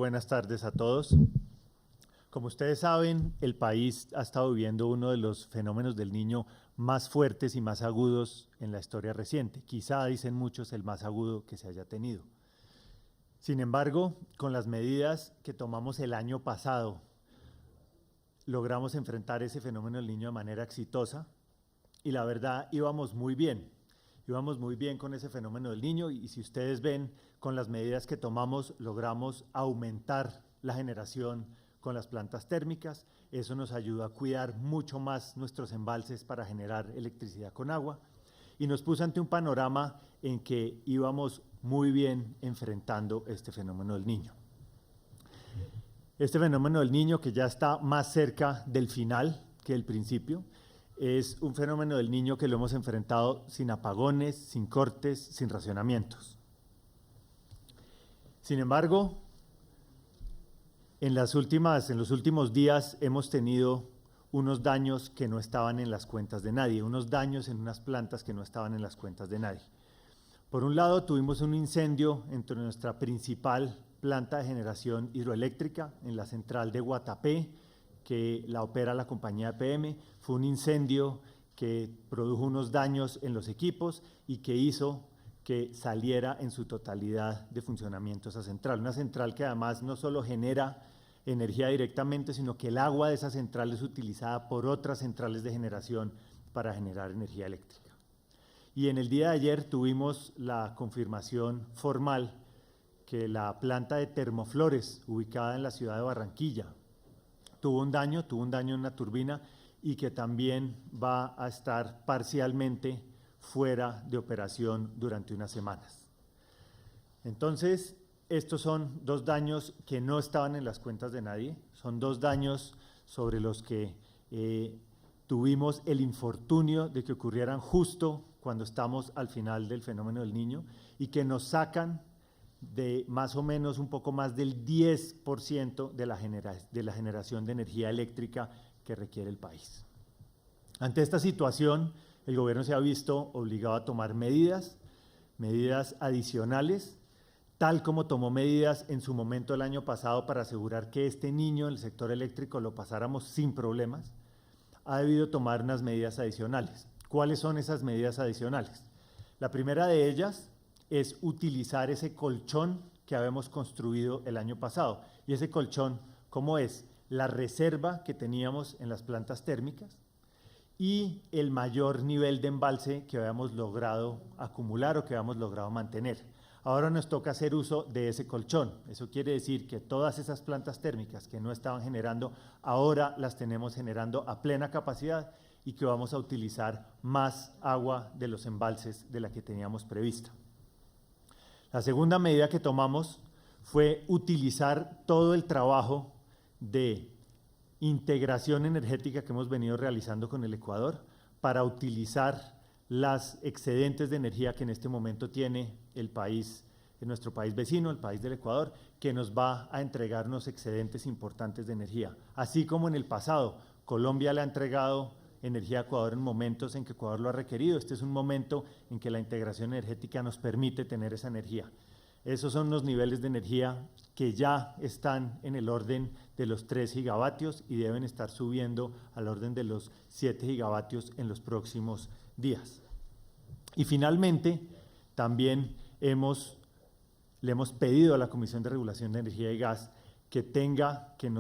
buenas tardes a todos. Como ustedes saben, el país ha estado viviendo uno de los fenómenos del Niño más fuertes y más agudos en la historia reciente. Quizá, dicen muchos, el más agudo que se haya tenido. Sin embargo, con las medidas que tomamos el año pasado, logramos enfrentar ese fenómeno del Niño de manera exitosa y la verdad íbamos muy bien. Íbamos muy bien con ese fenómeno del Niño y si ustedes ven, con las medidas que tomamos logramos aumentar la generación con las plantas térmicas. Eso nos ayudó a cuidar mucho más nuestros embalses para generar electricidad con agua y nos puso ante un panorama en que íbamos muy bien enfrentando este fenómeno del Niño. Este fenómeno del Niño, que ya está más cerca del final que del principio, es un fenómeno del Niño que lo hemos enfrentado sin apagones, sin cortes, sin racionamientos. Sin embargo, en los últimos días hemos tenido unos daños que no estaban en las cuentas de nadie, unos daños en unas plantas que no estaban en las cuentas de nadie. Por un lado, tuvimos un incendio entre nuestra principal planta de generación hidroeléctrica en la central de Guatapé, que la opera la compañía EPM. Fue un incendio que produjo unos daños en los equipos y que hizo que saliera en su totalidad de funcionamiento esa central. Una central que además no solo genera energía directamente, sino que el agua de esa central es utilizada por otras centrales de generación para generar energía eléctrica. Y en el día de ayer tuvimos la confirmación formal que la planta de Termoflores, ubicada en la ciudad de Barranquilla, tuvo un daño en una turbina y que también va a estar parcialmente fuera de operación durante unas semanas. Entonces, estos son dos daños que no estaban en las cuentas de nadie, son dos daños sobre los que tuvimos el infortunio de que ocurrieran justo cuando estamos al final del fenómeno del Niño y que nos sacan de más o menos un poco más del 10% de la generación de energía eléctrica que requiere el país. Ante esta situación, el gobierno se ha visto obligado a tomar medidas adicionales, tal como tomó medidas en su momento el año pasado para asegurar que este Niño en el sector eléctrico lo pasáramos sin problemas. Ha debido tomar unas medidas adicionales. ¿Cuáles son esas medidas adicionales? La primera de ellas es utilizar ese colchón que habíamos construido el año pasado. Y ese colchón, ¿cómo es? La reserva que teníamos en las plantas térmicas y el mayor nivel de embalse que habíamos logrado acumular o que habíamos logrado mantener. Ahora nos toca hacer uso de ese colchón. Eso quiere decir que todas esas plantas térmicas que no estaban generando, ahora las tenemos generando a plena capacidad y que vamos a utilizar más agua de los embalses de la que teníamos prevista. La segunda medida que tomamos fue utilizar todo el trabajo de integración energética que hemos venido realizando con el Ecuador para utilizar las excedentes de energía que en este momento tiene el país, nuestro país vecino, el país del Ecuador, que nos va a entregar unos excedentes importantes de energía. Así como en el pasado, Colombia le ha entregado energía a Ecuador en momentos en que Ecuador lo ha requerido. Este es un momento en que la integración energética nos permite tener esa energía. Esos son los niveles de energía que ya están en el orden de los 3 gigavatios y deben estar subiendo al orden de los 7 gigavatios en los próximos días. Y finalmente, también le hemos pedido a la Comisión de Regulación de Energía y Gas que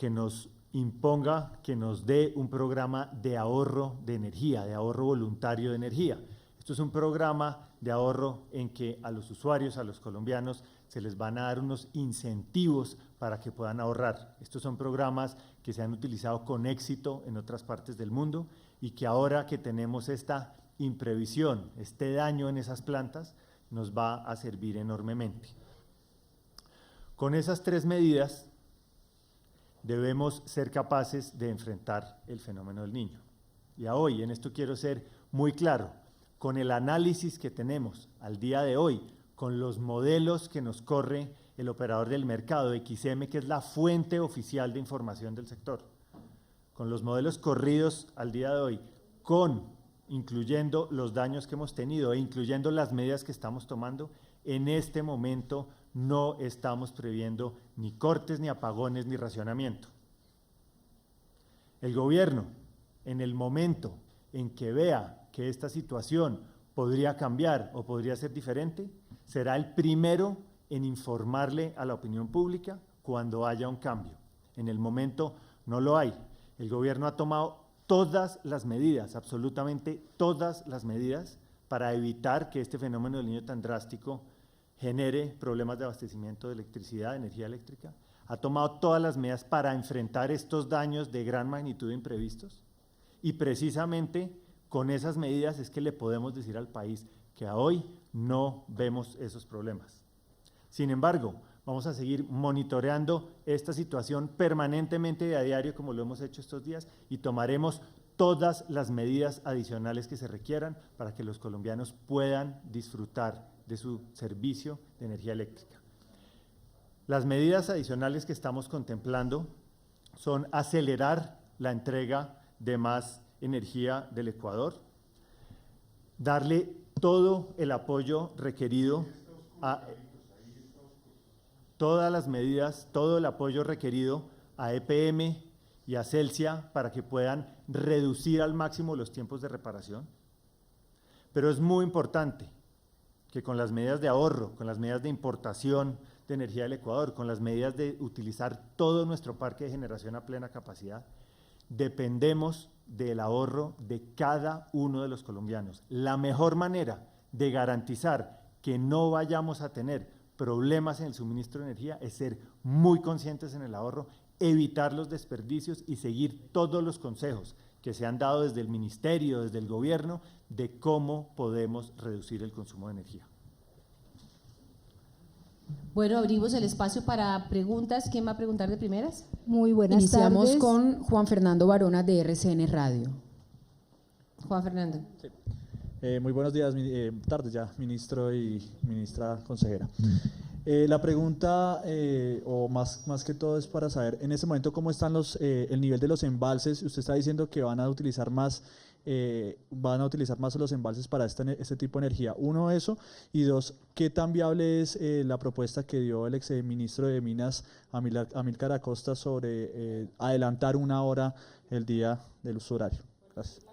nos imponga, que nos dé un programa de ahorro de energía, de ahorro voluntario de energía. Esto es un programa de ahorro en que a los usuarios, a los colombianos, se les van a dar unos incentivos para que puedan ahorrar. Estos son programas que se han utilizado con éxito en otras partes del mundo y que ahora que tenemos esta imprevisión, este daño en esas plantas, nos va a servir enormemente. Con esas 3 medidas debemos ser capaces de enfrentar el fenómeno del Niño. Y a hoy, en esto quiero ser muy claro, con el análisis que tenemos al día de hoy, con los modelos que nos corre el operador del mercado, XM, que es la fuente oficial de información del sector, con los modelos corridos al día de hoy, incluyendo los daños que hemos tenido e incluyendo las medidas que estamos tomando, en este momento no estamos previendo ni cortes, ni apagones, ni racionamiento. El gobierno, en el momento en que vea que esta situación podría cambiar o podría ser diferente, será el primero en informarle a la opinión pública cuando haya un cambio. En el momento no lo hay. El gobierno ha tomado todas las medidas, absolutamente todas las medidas, para evitar que este fenómeno del Niño tan drástico genere problemas de abastecimiento de electricidad, de energía eléctrica. Ha tomado todas las medidas para enfrentar estos daños de gran magnitud imprevistos y precisamente con esas medidas es que le podemos decir al país que a hoy no vemos esos problemas. Sin embargo, vamos a seguir monitoreando esta situación permanentemente y a diario como lo hemos hecho estos días y tomaremos todas las medidas adicionales que se requieran para que los colombianos puedan disfrutar de su servicio de energía eléctrica. Las medidas adicionales que estamos contemplando son acelerar la entrega de más energía del Ecuador, darle todo el apoyo requerido a todas las medidas, todo el apoyo requerido a EPM y a Celsia para que puedan reducir al máximo los tiempos de reparación. Pero es muy importante que con las medidas de ahorro, con las medidas de importación de energía del Ecuador, con las medidas de utilizar todo nuestro parque de generación a plena capacidad, dependemos del ahorro de cada uno de los colombianos. La mejor manera de garantizar que no vayamos a tener problemas en el suministro de energía es ser muy conscientes en el ahorro, evitar los desperdicios y seguir todos los consejos que se han dado desde el ministerio, desde el gobierno, de cómo podemos reducir el consumo de energía. Bueno, abrimos el espacio para preguntas. ¿Quién va a preguntar de primeras? Muy buenas Iniciamos tardes. con Juan Fernando Barona de RCN Radio. Juan Fernando. Sí. Muy buenos días, tardes ya, ministro y ministra consejera. La pregunta, o más que todo, es para saber en este momento cómo están el nivel de los embalses. Usted está diciendo que van a utilizar más los embalses para este tipo de energía. Uno, eso, y dos, ¿qué tan viable es la propuesta que dio el exministro de Minas, Amílcar Acosta, sobre adelantar una hora el día del uso horario? Gracias.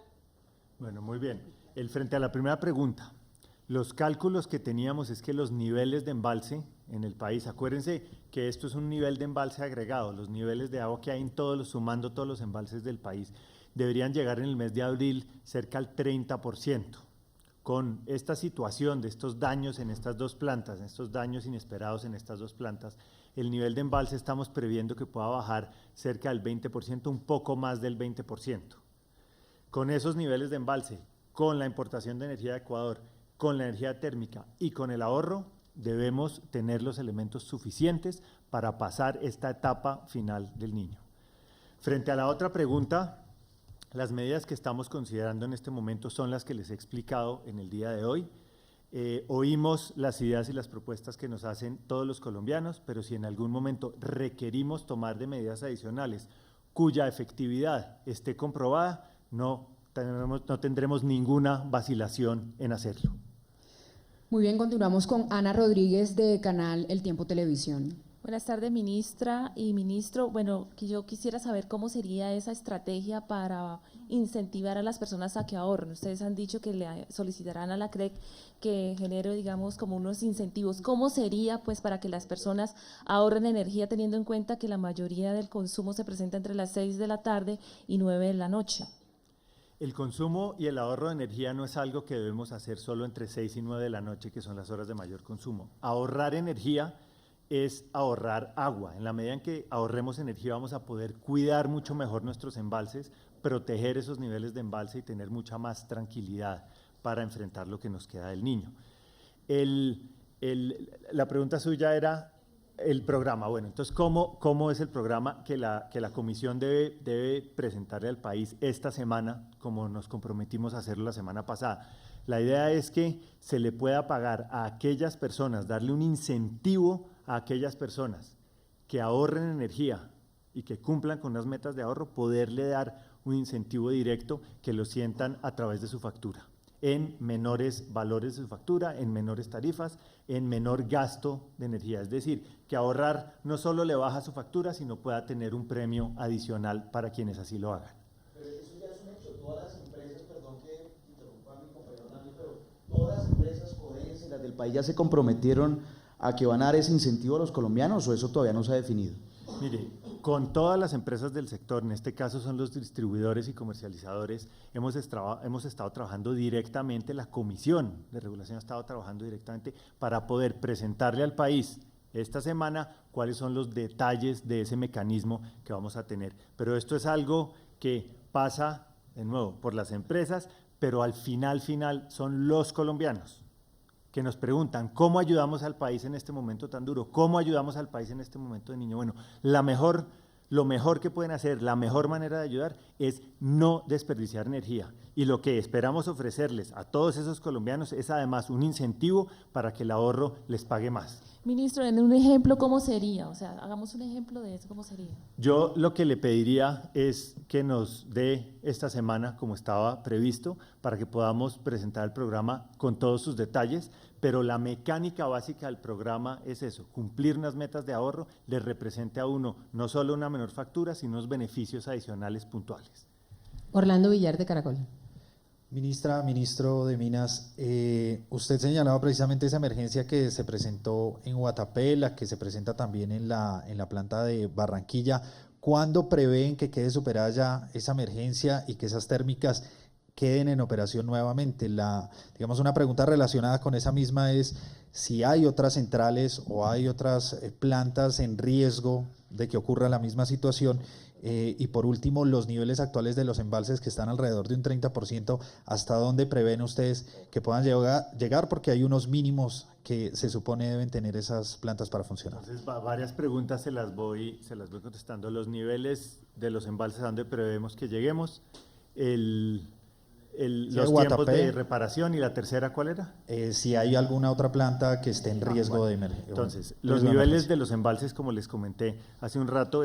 Bueno, muy bien. Frente a la primera pregunta, los cálculos que teníamos es que los niveles de embalse en el país, acuérdense que esto es un nivel de embalse agregado, los niveles de agua que hay en sumando todos los embalses del país, deberían llegar en el mes de abril cerca al 30%. Con esta situación de estos daños en estas dos plantas, estos daños inesperados en estas dos plantas, el nivel de embalse estamos previendo que pueda bajar cerca del 20%, un poco más del 20%. Con esos niveles de embalse, con la importación de energía de Ecuador, con la energía térmica y con el ahorro, debemos tener los elementos suficientes para pasar esta etapa final del Niño. Frente a la otra pregunta, las medidas que estamos considerando en este momento son las que les he explicado en el día de hoy. Oímos las ideas y las propuestas que nos hacen todos los colombianos, pero si en algún momento requerimos tomar de medidas adicionales cuya efectividad esté comprobada, no tendremos ninguna vacilación en hacerlo. Muy bien, continuamos con Ana Rodríguez de Canal El Tiempo Televisión. Buenas tardes, ministra y ministro. Bueno, yo quisiera saber cómo sería esa estrategia para incentivar a las personas a que ahorren. Ustedes han dicho que le solicitarán a la CREC que genere, digamos, como unos incentivos. ¿Cómo sería, pues, para que las personas ahorren energía teniendo en cuenta que la mayoría del consumo se presenta entre las 6 de la tarde y 9 de la noche? El consumo y el ahorro de energía no es algo que debemos hacer solo entre 6 y 9 de la noche, que son las horas de mayor consumo. Ahorrar energía es ahorrar agua. En la medida en que ahorremos energía vamos a poder cuidar mucho mejor nuestros embalses, proteger esos niveles de embalse y tener mucha más tranquilidad para enfrentar lo que nos queda del Niño. La pregunta suya era el programa. Bueno, entonces, ¿cómo es el programa que la comisión debe presentarle al país esta semana, como nos comprometimos a hacerlo la semana pasada? La idea es que se le pueda pagar a aquellas personas, darle un incentivo a aquellas personas que ahorren energía y que cumplan con las metas de ahorro, poderle dar un incentivo directo que lo sientan a través de su factura. en menores valores de su factura, en menores tarifas, en menor gasto de energía. Es decir, que ahorrar no solo le baja su factura, sino pueda tener un premio adicional para quienes así lo hagan. Pero eso ya es un hecho. Todas las empresas, perdón que interrumpa a mi compañero Nando, pero todas las empresas codense, las del país ya se comprometieron a que van a dar ese incentivo a los colombianos, o eso todavía no se ha definido. Mire, con todas las empresas del sector, en este caso son los distribuidores y comercializadores, hemos estado trabajando directamente, la Comisión de Regulación ha estado trabajando directamente para poder presentarle al país esta semana cuáles son los detalles de ese mecanismo que vamos a tener. Pero esto es algo que pasa, de nuevo, por las empresas, pero al final son los colombianos que nos preguntan cómo ayudamos al país en este momento tan duro, cómo ayudamos al país en este momento de niño. Bueno, lo mejor que pueden hacer, la mejor manera de ayudar es no desperdiciar energía. Y lo que esperamos ofrecerles a todos esos colombianos es además un incentivo para que el ahorro les pague más. Ministro, en un ejemplo, ¿cómo sería? O sea, hagamos un ejemplo de eso, ¿cómo sería? Yo lo que le pediría es que nos dé esta semana, como estaba previsto, para que podamos presentar el programa con todos sus detalles, pero la mecánica básica del programa es eso, cumplir unas metas de ahorro le represente a uno no solo una menor factura, sino unos beneficios adicionales puntuales. Orlando Villar de Caracol. Ministra, ministro de Minas, usted señalaba precisamente esa emergencia que se presentó en Guatapé, la que se presenta también en la planta de Barranquilla. ¿Cuándo prevén que quede superada ya esa emergencia y que esas térmicas queden en operación nuevamente? Digamos, una pregunta relacionada con esa misma es si hay otras centrales o hay otras plantas en riesgo de que ocurra la misma situación. Y por último, los niveles actuales de los embalses que están alrededor de un 30%, ¿hasta dónde prevén ustedes que puedan llegar? Porque hay unos mínimos que se supone deben tener esas plantas para funcionar. Entonces, varias preguntas se las voy contestando. Los niveles de los embalses, ¿a dónde prevemos que lleguemos? Los tiempos de reparación, y la tercera, ¿cuál era? Si hay alguna otra planta que esté en riesgo de emergencia. Entonces, los niveles de los embalses, como les comenté hace un rato,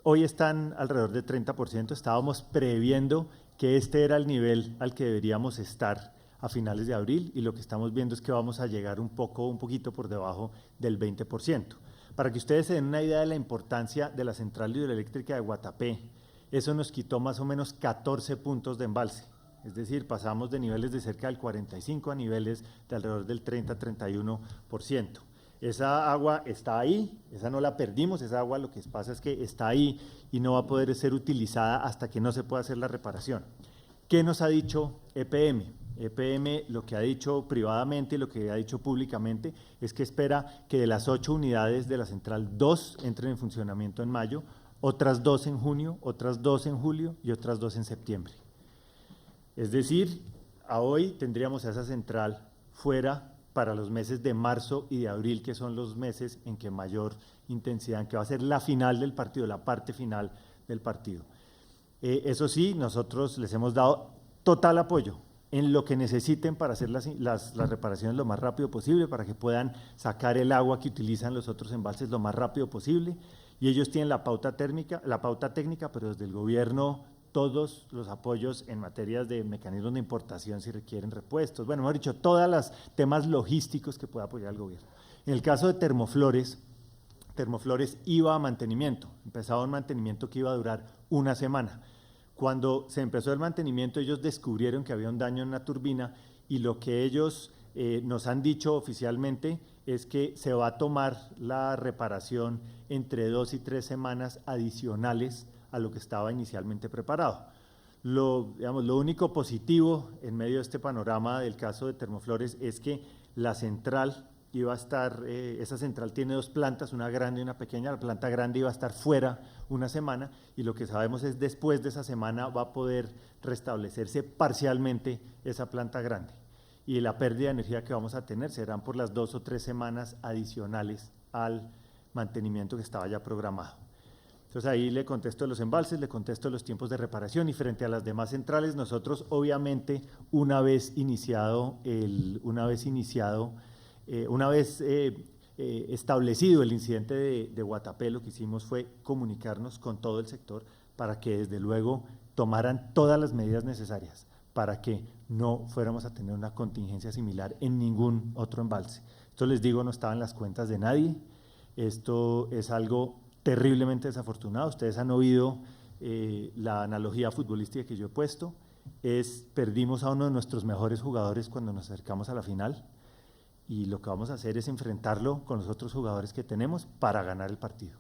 hoy están alrededor de 30%, estábamos previendo que este era el nivel al que deberíamos estar a finales de abril, y lo que estamos viendo es que vamos a llegar un poquito por debajo del 20%. Para que ustedes se den una idea de la importancia de la central hidroeléctrica de Guatapé, eso nos quitó más o menos 14 puntos de embalse. Es decir, pasamos de niveles de cerca del 45 a niveles de alrededor del 30-31%. Esa agua está ahí, esa no la perdimos, esa agua lo que pasa es que está ahí y no va a poder ser utilizada hasta que no se pueda hacer la reparación. ¿Qué nos ha dicho EPM? EPM lo que ha dicho privadamente y lo que ha dicho públicamente es que espera que de las 8 unidades de la central, 2 entren en funcionamiento en mayo, otras 2 en junio, otras 2 en julio y otras 2 en septiembre. Es decir, a hoy tendríamos a esa central fuera para los meses de marzo y de abril, que son los meses en que mayor intensidad, en que va a ser la final del partido, la parte final del partido. Eso sí, nosotros les hemos dado total apoyo en lo que necesiten para hacer las reparaciones lo más rápido posible, para que puedan sacar el agua que utilizan los otros embalses lo más rápido posible, y ellos tienen la pauta técnica, pero desde el gobierno todos los apoyos en materias de mecanismos de importación si requieren repuestos, bueno, hemos dicho, todos los temas logísticos que pueda apoyar el gobierno. En el caso de Termoflores iba a mantenimiento, empezaba un mantenimiento que iba a durar una semana. Cuando se empezó el mantenimiento, ellos descubrieron que había un daño en la turbina, y lo que ellos nos han dicho oficialmente es que se va a tomar la reparación entre 2 y 3 semanas adicionales a lo que estaba inicialmente preparado. Lo único positivo en medio de este panorama del caso de Termoflores es que la central iba a estar, esa central tiene 2 plantas, una grande y una pequeña. La planta grande iba a estar fuera una semana, y lo que sabemos es después de esa semana va a poder restablecerse parcialmente esa planta grande, y la pérdida de energía que vamos a tener serán por las 2 o 3 semanas adicionales al mantenimiento que estaba ya programado. Entonces ahí le contesto los embalses, le contesto los tiempos de reparación, y frente a las demás centrales, nosotros obviamente una vez establecido el incidente de Guatapé, lo que hicimos fue comunicarnos con todo el sector para que desde luego tomaran todas las medidas necesarias para que no fuéramos a tener una contingencia similar en ningún otro embalse. Esto les digo, no estaba en las cuentas de nadie, esto es algo terriblemente desafortunado. Ustedes han oído la analogía futbolística que yo he puesto, perdimos a uno de nuestros mejores jugadores cuando nos acercamos a la final, y lo que vamos a hacer es enfrentarlo con los otros jugadores que tenemos para ganar el partido.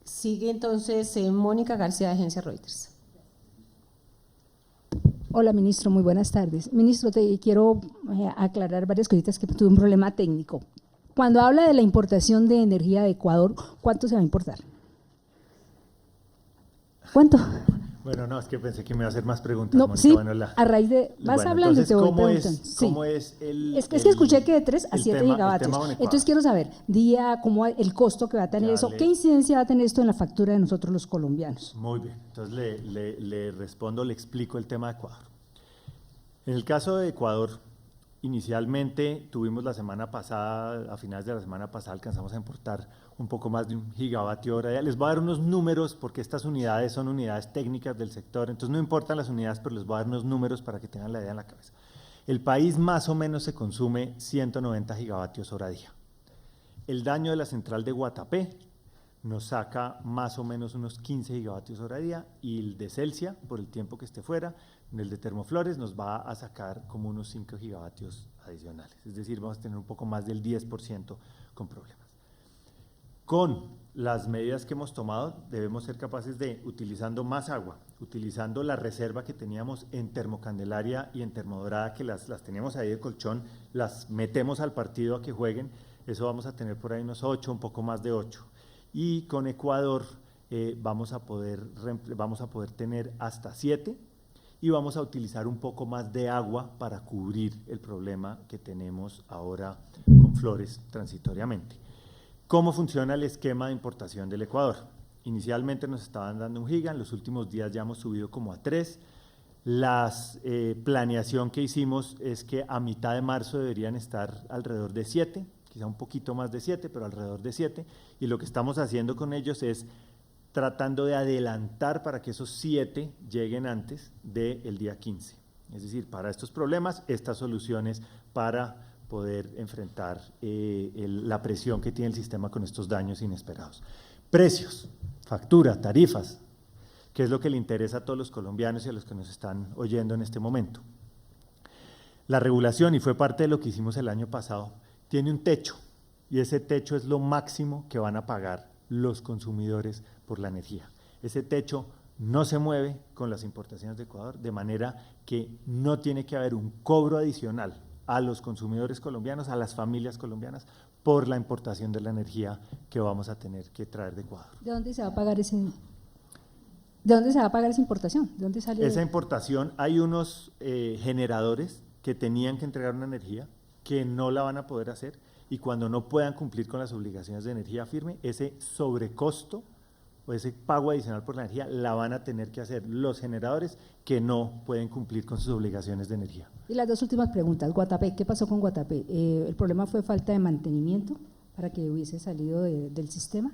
Sigue entonces Mónica García de Agencia Reuters. Hola, ministro, muy buenas tardes. Ministro, te quiero aclarar varias cositas que tuve un problema técnico. Cuando habla de la importación de energía de Ecuador, ¿cuánto se va a importar? ¿Cuánto? Bueno, no, es que pensé que me iba a hacer más preguntas, No, Mónica. sí, Bueno, a raíz de… Vas bueno, hablando y entonces, te voy ¿cómo preguntando. ¿cómo es el… Es que escuché que de 3 a el 7 tema gigavatios. con Ecuador? Entonces quiero saber, día, cómo el costo que va a tener Ya eso, le- ¿qué incidencia va a tener esto en la factura de nosotros los colombianos? Muy bien, entonces le respondo, le explico el tema de Ecuador. En el caso de Ecuador, inicialmente tuvimos la semana pasada, a finales de la semana pasada alcanzamos a importar un poco más de 1 gigavatio hora. Les voy a dar unos números porque estas unidades son unidades técnicas del sector, entonces no importan las unidades, pero les voy a dar unos números para que tengan la idea en la cabeza. El país más o menos se consume 190 gigavatios hora día. El daño de la central de Guatapé nos saca más o menos unos 15 gigavatios hora día, y el de Celsia, por el tiempo que esté fuera, el de Termoflores nos va a sacar como unos 5 gigavatios adicionales. Es decir, vamos a tener un poco más del 10% con problemas. Con las medidas que hemos tomado, debemos ser capaces de, utilizando más agua, utilizando la reserva que teníamos en Termocandelaria y en Termodorada, que las teníamos ahí de colchón, las metemos al partido a que jueguen, eso vamos a tener por ahí unos 8, un poco más de 8. Y con Ecuador vamos a poder tener hasta 7, y vamos a utilizar un poco más de agua para cubrir el problema que tenemos ahora con Flores transitoriamente. ¿Cómo funciona el esquema de importación del Ecuador? Inicialmente nos estaban dando 1 giga, en los últimos días ya hemos subido como a 3. La planeación que hicimos es que a mitad de marzo deberían estar alrededor de 7, quizá un poquito más de 7, pero alrededor de 7, y lo que estamos haciendo con ellos es tratando de adelantar para que esos 7 lleguen antes del día 15. Es decir, para estos problemas, estas soluciones para poder enfrentar la presión que tiene el sistema con estos daños inesperados. Precios, factura, tarifas, que es lo que le interesa a todos los colombianos y a los que nos están oyendo en este momento. La regulación, y fue parte de lo que hicimos el año pasado, tiene un techo, y ese techo es lo máximo que van a pagar los consumidores por la energía. Ese techo no se mueve con las importaciones de Ecuador, de manera que no tiene que haber un cobro adicional a los consumidores colombianos, a las familias colombianas, por la importación de la energía que vamos a tener que traer de Ecuador. ¿De dónde se va a pagar ¿De dónde se va a pagar esa importación? ¿De dónde sale? Esa importación, hay unos generadores que tenían que entregar una energía que no la van a poder hacer, y cuando no puedan cumplir con las obligaciones de energía firme, ese sobrecosto o ese pago adicional por la energía la van a tener que hacer los generadores que no pueden cumplir con sus obligaciones de energía. Y las 2 últimas preguntas. Guatapé, ¿qué pasó con Guatapé? ¿El problema fue falta de mantenimiento para que hubiese salido del sistema?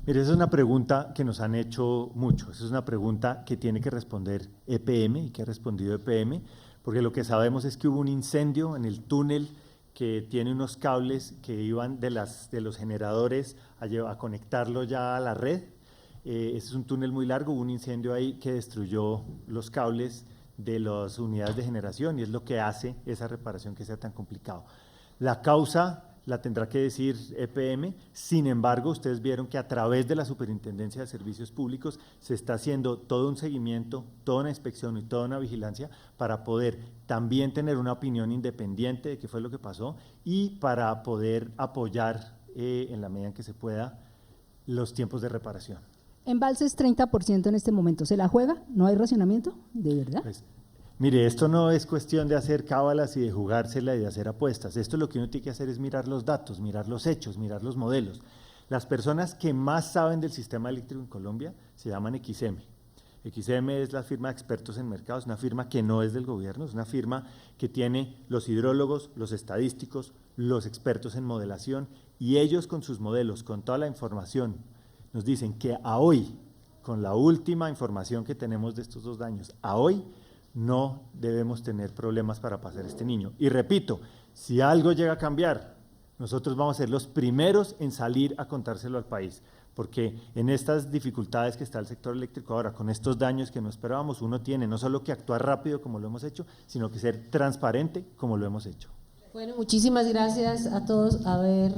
Mire, esa es una pregunta que nos han hecho mucho, esa es una pregunta que tiene que responder EPM y que ha respondido EPM, porque lo que sabemos es que hubo un incendio en el túnel que tiene unos cables que iban de los generadores a conectarlo ya a la red. Ese es un túnel muy largo, hubo un incendio ahí que destruyó los cables de las unidades de generación, y es lo que hace esa reparación que sea tan complicado. La causa la tendrá que decir EPM, sin embargo, ustedes vieron que a través de la Superintendencia de Servicios Públicos se está haciendo todo un seguimiento, toda una inspección y toda una vigilancia para poder también tener una opinión independiente de qué fue lo que pasó, y para poder apoyar en la medida en que se pueda los tiempos de reparación. Embalses 30% en este momento, ¿se la juega? ¿No hay racionamiento? ¿De verdad? Pues, mire, esto no es cuestión de hacer cábalas y de jugársela y de hacer apuestas. Esto lo que uno tiene que hacer es mirar los datos, mirar los hechos, mirar los modelos. Las personas que más saben del sistema eléctrico en Colombia se llaman XM. XM es la firma de expertos en mercados, una firma que no es del gobierno, es una firma que tiene los hidrólogos, los estadísticos, los expertos en modelación, y ellos con sus modelos, con toda la información, nos dicen que a hoy, con la última información que tenemos de estos 2 daños, a hoy no debemos tener problemas para pasar este niño. Y repito, si algo llega a cambiar, nosotros vamos a ser los primeros en salir a contárselo al país, porque en estas dificultades que está el sector eléctrico ahora, con estos daños que no esperábamos, uno tiene no solo que actuar rápido como lo hemos hecho, sino que ser transparente como lo hemos hecho. Bueno, muchísimas gracias a todos. A ver.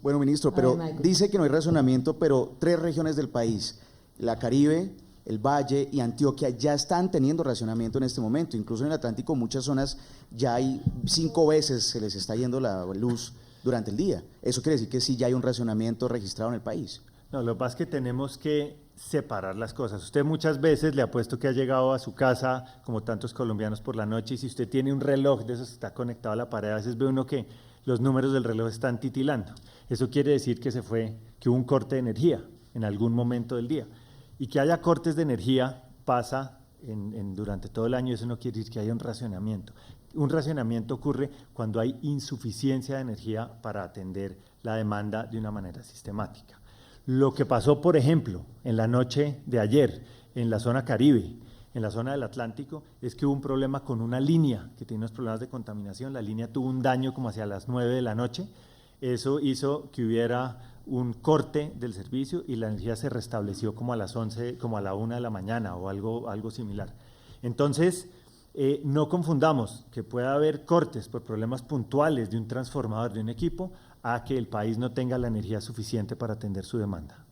Bueno, ministro, A pero ver, Michael. dice que no hay racionamiento, pero 3 regiones del país, la Caribe, el Valle y Antioquia, ya están teniendo racionamiento en este momento. Incluso en el Atlántico muchas zonas ya hay 5 veces se les está yendo la luz durante el día. Eso quiere decir que sí ya hay un racionamiento registrado en el país. No, lo que pasa es que tenemos que separar las cosas. Usted muchas veces le ha puesto que ha llegado a su casa, como tantos colombianos por la noche, y si usted tiene un reloj de esos que está conectado a la pared, a veces ve uno que los números del reloj están titilando. Eso quiere decir que hubo un corte de energía en algún momento del día. Y que haya cortes de energía pasa durante todo el año, eso no quiere decir que haya un racionamiento. Un racionamiento ocurre cuando hay insuficiencia de energía para atender la demanda de una manera sistemática. Lo que pasó, por ejemplo, en la noche de ayer, en la zona Caribe, en la zona del Atlántico, es que hubo un problema con una línea que tiene unos problemas de contaminación. La línea tuvo un daño como hacia las 9 de la noche. Eso hizo que hubiera un corte del servicio y la energía se restableció como a las 11, como a la 1 de la mañana o algo similar. Entonces, no confundamos que pueda haber cortes por problemas puntuales de un transformador, de un equipo, a que el país no tenga la energía suficiente para atender su demanda.